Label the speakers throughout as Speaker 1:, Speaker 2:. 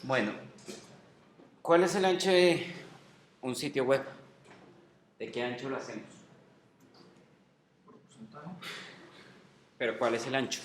Speaker 1: Bueno, ¿cuál es el ancho de un sitio web? ¿De qué ancho lo hacemos?
Speaker 2: Por porcentaje.
Speaker 1: Pero ¿cuál es el ancho?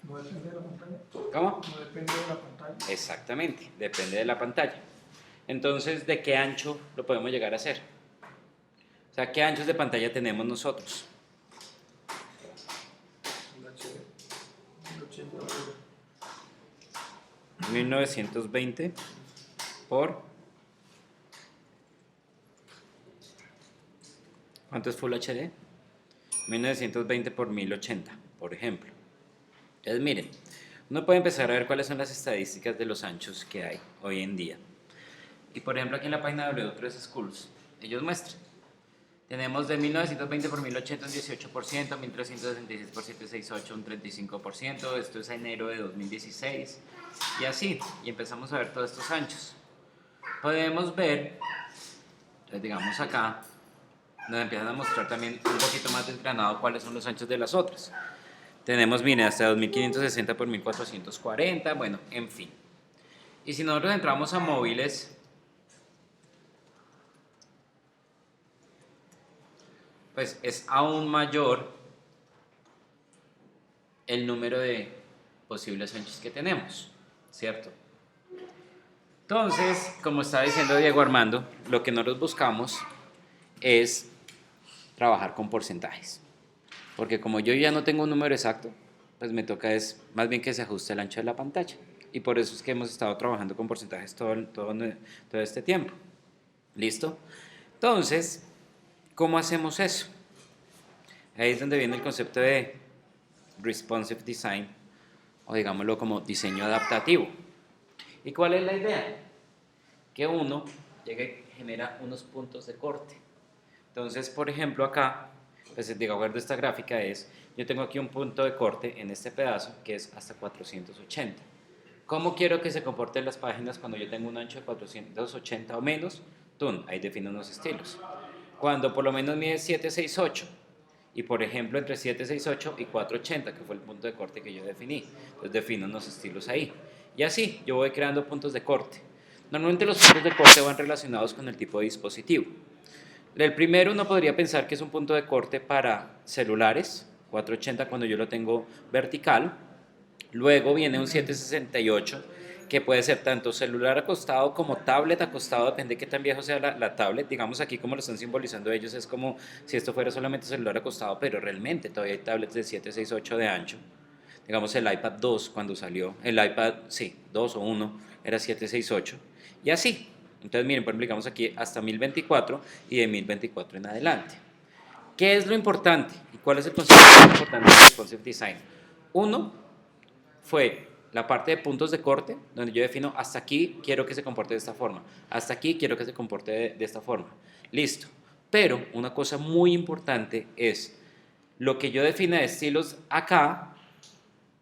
Speaker 2: No depende de la pantalla.
Speaker 1: ¿Cómo?
Speaker 2: No depende de la pantalla.
Speaker 1: Exactamente, depende de la pantalla. Entonces, ¿de qué ancho lo podemos llegar a hacer? O sea, ¿qué anchos de pantalla tenemos nosotros?
Speaker 2: El HD. 1080 por
Speaker 1: 1920 por... ¿Cuánto es Full HD? 1920 por 1080, por ejemplo. Entonces, miren, uno puede empezar a ver cuáles son las estadísticas de los anchos que hay hoy en día. Y por ejemplo, aquí en la página de W3 Schools, ellos muestran. Tenemos de 1920 por 1080 un 18%, 1366 por 768 un 35%, esto es enero de 2016, y así, y empezamos a ver todos estos anchos. Podemos ver, entonces digamos acá, nos empiezan a mostrar también un poquito más desgranado cuáles son los anchos de las otras. Tenemos, miren, hasta 2560 por 1440, bueno, en fin. Y si nosotros entramos a móviles, pues es aún mayor el número de posibles anchos que tenemos, ¿cierto? Entonces, como estaba diciendo Diego Armando, lo que nosotros buscamos es trabajar con porcentajes. Porque como yo ya no tengo un número exacto, pues me toca es más bien que se ajuste el ancho de la pantalla. Y por eso es que hemos estado trabajando con porcentajes todo este tiempo. ¿Listo? Entonces, ¿cómo hacemos eso? Ahí es donde viene el concepto de responsive design, o digámoslo como diseño adaptativo. ¿Y cuál es la idea? Que uno llegue, genera unos puntos de corte. Entonces, por ejemplo, acá, pues de acuerdo a esta gráfica yo tengo aquí un punto de corte en este pedazo que es hasta 480. ¿Cómo quiero que se comporten las páginas cuando yo tengo un ancho de 480 o menos? Ahí defino unos estilos. Cuando por lo menos mide 768 y por ejemplo entre 768 y 480, que fue el punto de corte que yo definí, entonces defino unos estilos ahí. Y así yo voy creando puntos de corte. Normalmente los puntos de corte van relacionados con el tipo de dispositivo. El primero uno podría pensar que es un punto de corte para celulares, 480 cuando yo lo tengo vertical. Luego viene un 768 que puede ser tanto celular acostado como tablet acostado, depende de qué tan viejo sea la tablet. Digamos aquí como lo están simbolizando ellos, es como si esto fuera solamente celular acostado, pero realmente todavía hay tablets de 768 de ancho. Digamos el iPad 2 cuando salió, el iPad, sí, 2 o 1 era 768 y así. Entonces miren, por ejemplo, digamos aquí hasta 1024 y de 1024 en adelante. ¿Qué es lo importante? ¿Y cuál es el concepto más importante del responsive design? Uno, fue la parte de puntos de corte, donde yo defino hasta aquí quiero que se comporte de esta forma, hasta aquí quiero que se comporte de esta forma. Listo. Pero una cosa muy importante es lo que yo defina de estilos acá,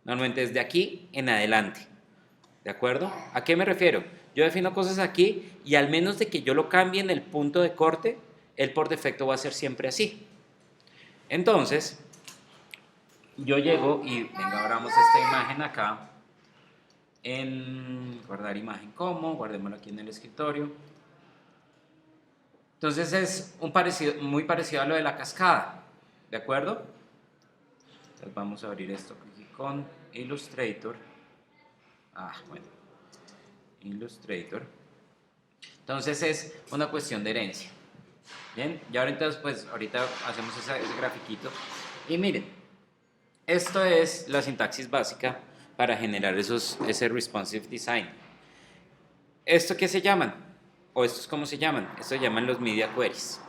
Speaker 1: normalmente es de aquí en adelante. ¿De acuerdo? ¿A qué me refiero? Yo defino cosas aquí y al menos de que yo lo cambie en el punto de corte, él por defecto va a ser siempre así. Entonces, yo llego y, venga, abramos esta imagen acá en guardar imagen como, guardémoslo aquí en el escritorio. Entonces es muy parecido a lo de la cascada, ¿de acuerdo? Entonces vamos a abrir esto aquí con Illustrator. Bueno, Illustrator. Entonces es una cuestión de herencia. Bien, y ahora entonces pues ahorita hacemos ese grafiquito y miren, esto es la sintaxis básica para generar ese responsive design. ¿Esto qué se llaman? ¿O estos cómo se llaman? Esto se llaman los media queries.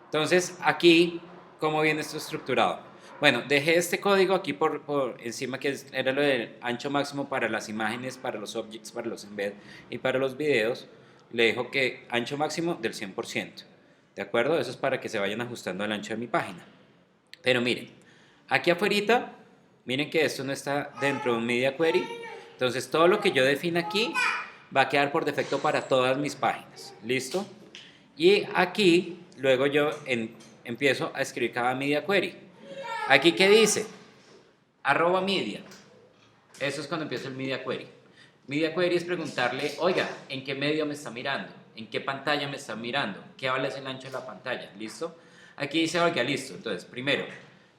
Speaker 1: Entonces, aquí, ¿cómo viene esto estructurado? Bueno, dejé este código aquí por encima que era lo del ancho máximo para las imágenes, para los objects, para los embed y para los videos. Le dejo que ancho máximo del 100%. ¿De acuerdo? Eso es para que se vayan ajustando al ancho de mi página. Pero miren, aquí afuera, miren que esto no está dentro de un media query. Entonces, todo lo que yo defina aquí va a quedar por defecto para todas mis páginas. ¿Listo? Y aquí, luego yo empiezo a escribir cada media query. Aquí, ¿qué dice? @media. Eso es cuando empiezo el Media Query. Media Query es preguntarle, oiga, ¿en qué medio me está mirando? ¿En qué pantalla me está mirando? ¿Qué vale el ancho de la pantalla? ¿Listo? Aquí dice, oiga, listo. Entonces, primero,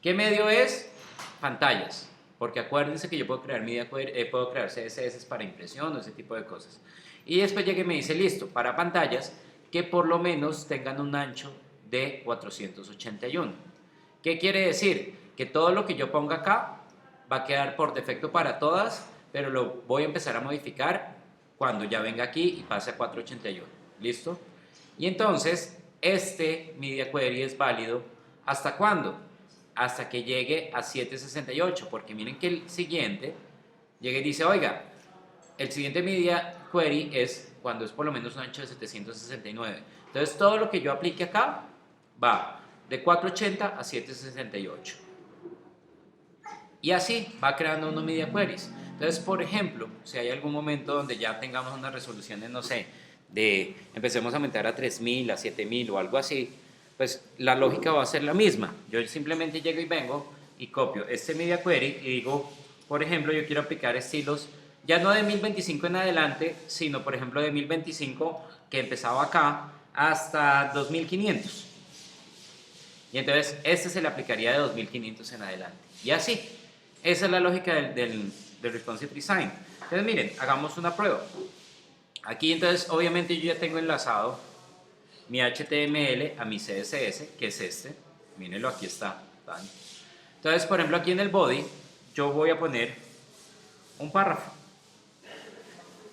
Speaker 1: ¿qué medio es? Pantallas. Porque acuérdense que yo puedo crear Media Query, puedo crear CSS para impresión o ese tipo de cosas. Y después llegue y me dice, listo, para pantallas que por lo menos tengan un ancho de 481. ¿Qué quiere decir? Que todo lo que yo ponga acá va a quedar por defecto para todas, pero lo voy a empezar a modificar cuando ya venga aquí y pase a 481. ¿Listo? Y entonces, este Media Query es válido ¿hasta cuándo? Hasta que llegue a 768, porque miren que el siguiente llega y dice, oiga, el siguiente Media Query es cuando es por lo menos un ancho de 769. Entonces, todo lo que yo aplique acá va de 480 a 768. Y así va creando unos media queries. Entonces, por ejemplo, si hay algún momento donde ya tengamos unas resoluciones, no sé, de empecemos a aumentar a 3000, a 7000 o algo así, pues la lógica va a ser la misma. Yo simplemente llego y vengo y copio este media query y digo, por ejemplo, yo quiero aplicar estilos ya no de 1025 en adelante, sino por ejemplo de 1025 que empezaba acá hasta 2500. Y entonces este se le aplicaría de 2500 en adelante. Y así. Esa es la lógica del Responsive Design. Entonces miren, hagamos una prueba. Aquí entonces obviamente yo ya tengo enlazado mi HTML a mi CSS, que es este. Mírenlo, aquí está. Entonces, por ejemplo, aquí en el body yo voy a poner un párrafo.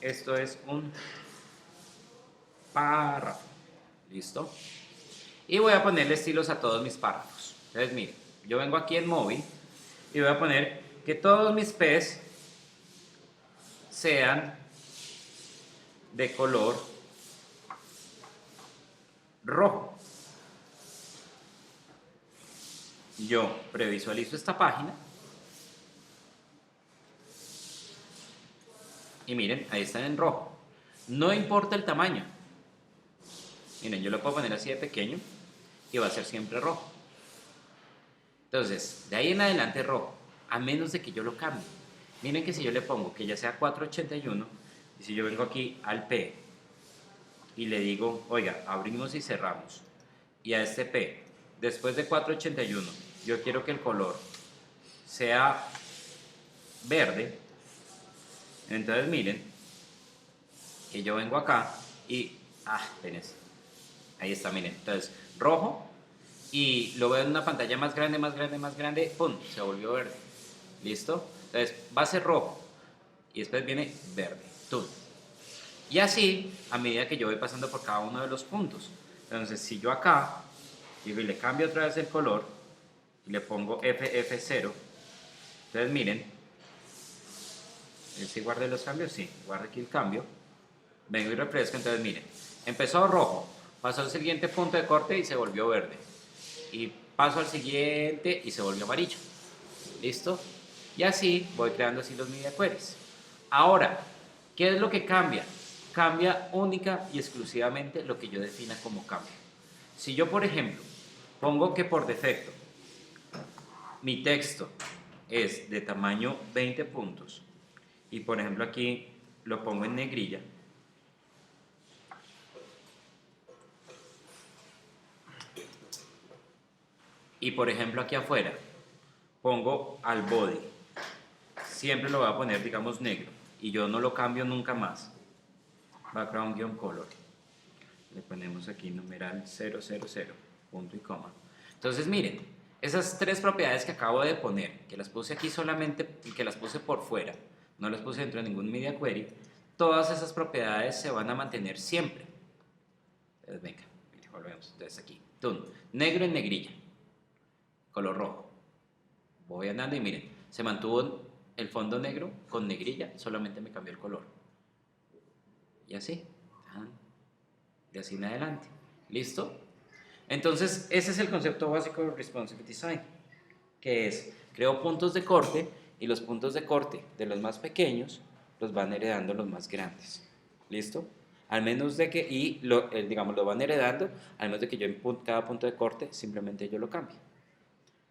Speaker 1: Esto es un párrafo. ¿Listo? Y voy a ponerle estilos a todos mis párrafos. Entonces miren, yo vengo aquí en móvil y voy a poner que todos mis P's sean de color rojo. Yo previsualizo esta página y miren, ahí están en rojo. No importa el tamaño. Miren, yo lo puedo poner así de pequeño y va a ser siempre rojo. Entonces, de ahí en adelante rojo, a menos de que yo lo cambie. Miren que si yo le pongo que ya sea 481, y si yo vengo aquí al P y le digo, oiga, abrimos y cerramos, y a este P, después de 481, yo quiero que el color sea verde, entonces miren, que yo vengo acá y, espérense, ahí está, miren, entonces rojo, y lo veo en una pantalla más grande, más grande, más grande, ¡pum!, se volvió verde. ¿Listo? Entonces va a ser rojo y después viene verde. ¡Tum! Y así, a medida que yo voy pasando por cada uno de los puntos. Entonces, si yo acá digo y le cambio otra vez el color y le pongo FF0, entonces miren, ¿sí guardé los cambios? Sí, guarde aquí el cambio. Vengo y refresco, entonces miren, empezó rojo, pasó al siguiente punto de corte y se volvió verde. Y paso al siguiente y se volvió amarillo. ¿Listo? Y así voy creando así los media queries. Ahora, ¿qué es lo que cambia? Cambia única y exclusivamente lo que yo defina como cambio. Si yo, por ejemplo, pongo que por defecto mi texto es de tamaño 20 puntos y por ejemplo aquí lo pongo en negrilla, y por ejemplo aquí afuera pongo al body, siempre lo voy a poner digamos negro y yo no lo cambio nunca más, background-color, le ponemos aquí numeral 000, punto y coma. Entonces miren, esas tres propiedades que acabo de poner, que las puse aquí solamente y que las puse por fuera, no las puse dentro de ningún media query, todas esas propiedades se van a mantener siempre. Entonces venga, volvemos, entonces aquí, negro en negrilla, color rojo. Voy andando y miren, se mantuvo el fondo negro con negrilla, solamente me cambió el color. Y así, de así en adelante. ¿Listo? Entonces, ese es el concepto básico de Responsive Design, que es, creo puntos de corte y los puntos de corte de los más pequeños los van heredando los más grandes. ¿Listo? Al menos de que, digamos, lo van heredando, al menos de que yo en cada punto de corte simplemente yo lo cambie.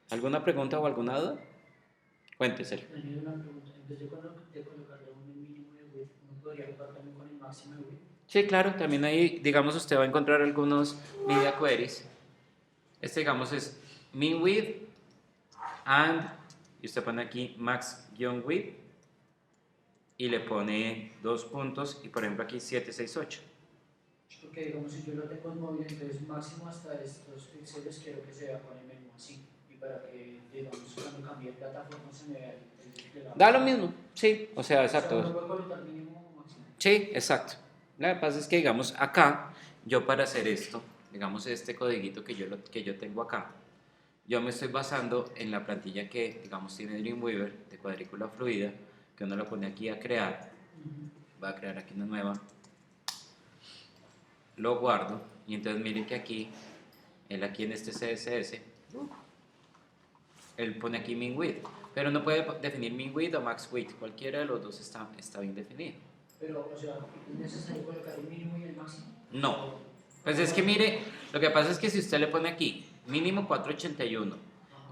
Speaker 1: ¿Alguna pregunta o alguna duda? Cuénteselo.
Speaker 3: Tenía una pregunta. En vez de colocarle un mínimo de width, ¿uno podría jugar también con el máximo de width?
Speaker 1: Sí, claro, también ahí, digamos, usted va a encontrar algunos media queries. Este, digamos, es min width and, y usted pone aquí max-width y le pone 2 puntos y por ejemplo aquí 768.
Speaker 3: Porque digamos, si yo lo tengo en móvil, entonces máximo hasta estos píxeles quiero que se vea con el menú así. Y para que, digamos, cuando cambie de plataforma se me vea el desplegado.
Speaker 1: Da lo mismo, sí, o sea,
Speaker 3: O sea,
Speaker 1: exacto.
Speaker 3: uno puede colocar mínimo o máximo.
Speaker 1: Sí, exacto. Lo que pasa es que, digamos, acá, yo para hacer esto, digamos, este codiguito que yo tengo acá, yo me estoy basando en la plantilla que, digamos, tiene Dreamweaver de cuadrícula fluida, que uno la pone aquí a crear, va a crear aquí una nueva, lo guardo, y entonces miren que aquí, él aquí en este CSS, él pone aquí min width, pero no puede definir min width o max width, cualquiera de los dos está bien definido.
Speaker 3: Pero, o sea, ¿es necesario colocar el mínimo y el máximo?
Speaker 1: No, pues es que mire, lo que pasa es que si usted le pone aquí mínimo 481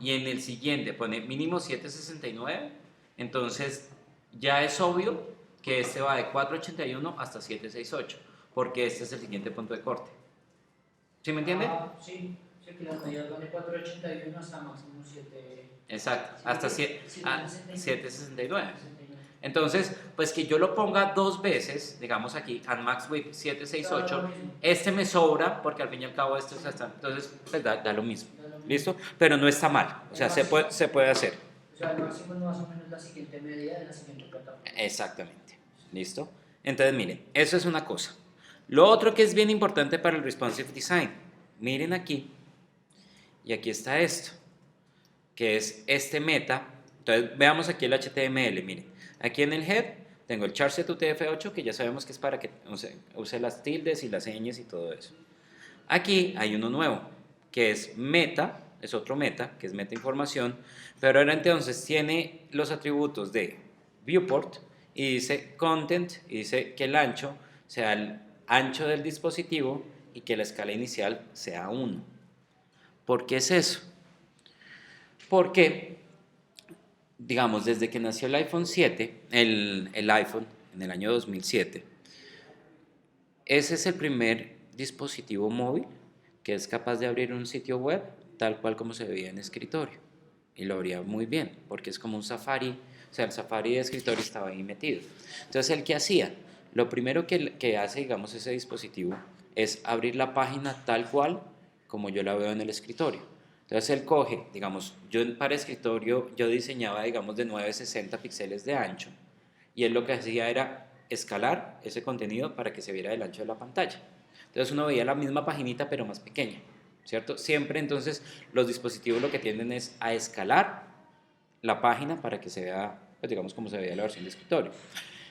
Speaker 1: y en el siguiente pone mínimo 769, entonces ya es obvio que este va de 481 hasta 768, porque este es el siguiente punto de corte. ¿Sí me entiende?
Speaker 3: Sí, sí, que las medidas van de 481 hasta máximo 7.
Speaker 1: Exacto, hasta 769.
Speaker 3: 69.
Speaker 1: Entonces, pues que yo lo ponga dos veces, digamos aquí, and max width 768, este me sobra porque al fin y al cabo esto es hasta, entonces pues da lo mismo, ¿listo? Pero no está mal, o sea, se puede hacer.
Speaker 3: O sea, el máximo es más o menos la siguiente medida de la siguiente plataforma.
Speaker 1: Exactamente, ¿listo? Entonces, miren, eso es una cosa. Lo otro que es bien importante para el responsive design, miren aquí, y aquí está esto, que es este meta. Entonces, veamos aquí el HTML, miren. Aquí en el head tengo el charset UTF-8, que ya sabemos que es para que use las tildes y las señas y todo eso. Aquí hay uno nuevo, que es meta, es otro meta, que es meta información, pero ahora entonces tiene los atributos de viewport y dice content y dice que el ancho sea el ancho del dispositivo y que la escala inicial sea 1. ¿Por qué es eso? Porque digamos, desde que nació el iPhone 7, el iPhone, en el año 2007, ese es el primer dispositivo móvil que es capaz de abrir un sitio web tal cual como se veía en escritorio. Y lo abría muy bien, porque es como un Safari, o sea, el Safari de escritorio estaba ahí metido. Entonces, ¿el qué hacía? Lo primero que hace, digamos, ese dispositivo es abrir la página tal cual como yo la veo en el escritorio. Entonces él coge, digamos, yo para escritorio yo diseñaba, digamos, de 960 píxeles de ancho y él lo que hacía era escalar ese contenido para que se viera el ancho de la pantalla. Entonces uno veía la misma paginita pero más pequeña, ¿cierto? Siempre entonces los dispositivos lo que tienden es a escalar la página para que se vea, pues digamos, como se veía la versión de escritorio.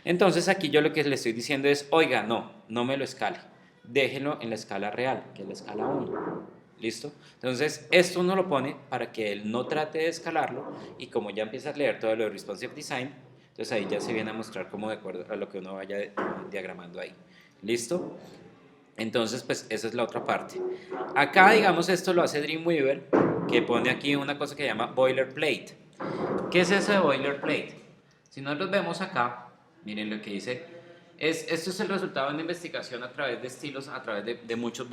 Speaker 1: Entonces aquí yo lo que le estoy diciendo es, oiga, no me lo escale, déjelo en la escala real, que es la escala 1. ¿Listo? Entonces, esto uno lo pone para que él no trate de escalarlo y como ya empieza a leer todo lo de Responsive Design, entonces ahí ya se viene a mostrar como de acuerdo a lo que uno vaya diagramando ahí. ¿Listo? Entonces, pues esa es la otra parte. Acá, digamos, esto lo hace Dreamweaver, que pone aquí una cosa que se llama boilerplate. ¿Qué es eso de boilerplate? Si nosotros vemos acá, miren lo que dice, esto es el resultado de una investigación a través de estilos, a través de muchos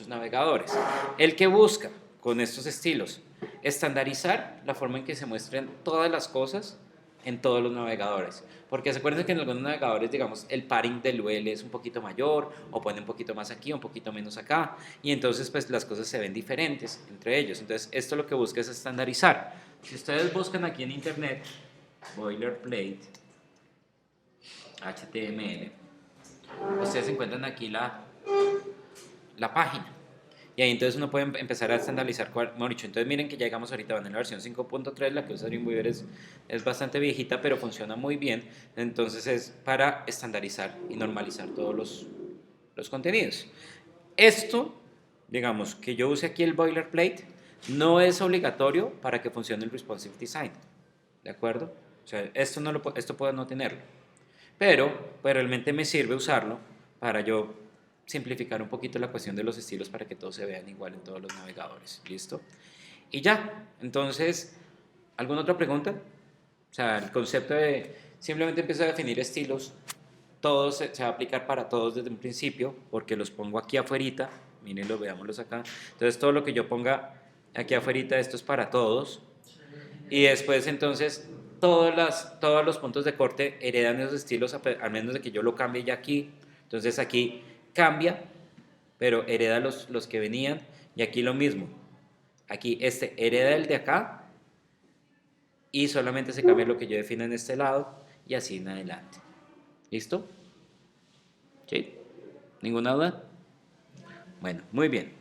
Speaker 1: navegadores. El que busca con estos estilos estandarizar la forma en que se muestren todas las cosas en todos los navegadores. Porque se acuerdan que en algunos navegadores, digamos, el padding del UL es un poquito mayor, o pone un poquito más aquí, un poquito menos acá, y entonces pues las cosas se ven diferentes entre ellos. Entonces esto lo que busca es estandarizar. Si ustedes buscan aquí en internet, boilerplate, HTML, ustedes encuentran aquí la página. Y ahí entonces uno puede empezar a estandarizar, mejor dicho, entonces miren que ya llegamos ahorita, van en la versión 5.3, la que usa Dreamweaver es bastante viejita, pero funciona muy bien, entonces es para estandarizar y normalizar todos los contenidos. Esto, digamos, que yo use aquí el boilerplate, no es obligatorio para que funcione el responsive design, ¿de acuerdo? O sea, esto puedo no tenerlo, pero pues realmente me sirve usarlo para yo simplificar un poquito la cuestión de los estilos para que todos se vean igual en todos los navegadores, ¿listo? Y ya, entonces, ¿Alguna otra pregunta? O sea, el concepto de simplemente empiezo a definir estilos, todo se va a aplicar para todos desde un principio, porque los pongo aquí afuerita, mírenlo, veámoslos acá. Entonces todo lo que yo ponga aquí afuerita, esto es para todos. Y después entonces todos los puntos de corte heredan esos estilos, al menos de que yo lo cambie ya aquí. Entonces aquí cambia, pero hereda los que venían. Y aquí lo mismo. Aquí este hereda el de acá y solamente se cambia lo que yo defino en este lado y así en adelante. ¿Listo? ¿Sí? ¿Ninguna duda? Bueno, muy bien.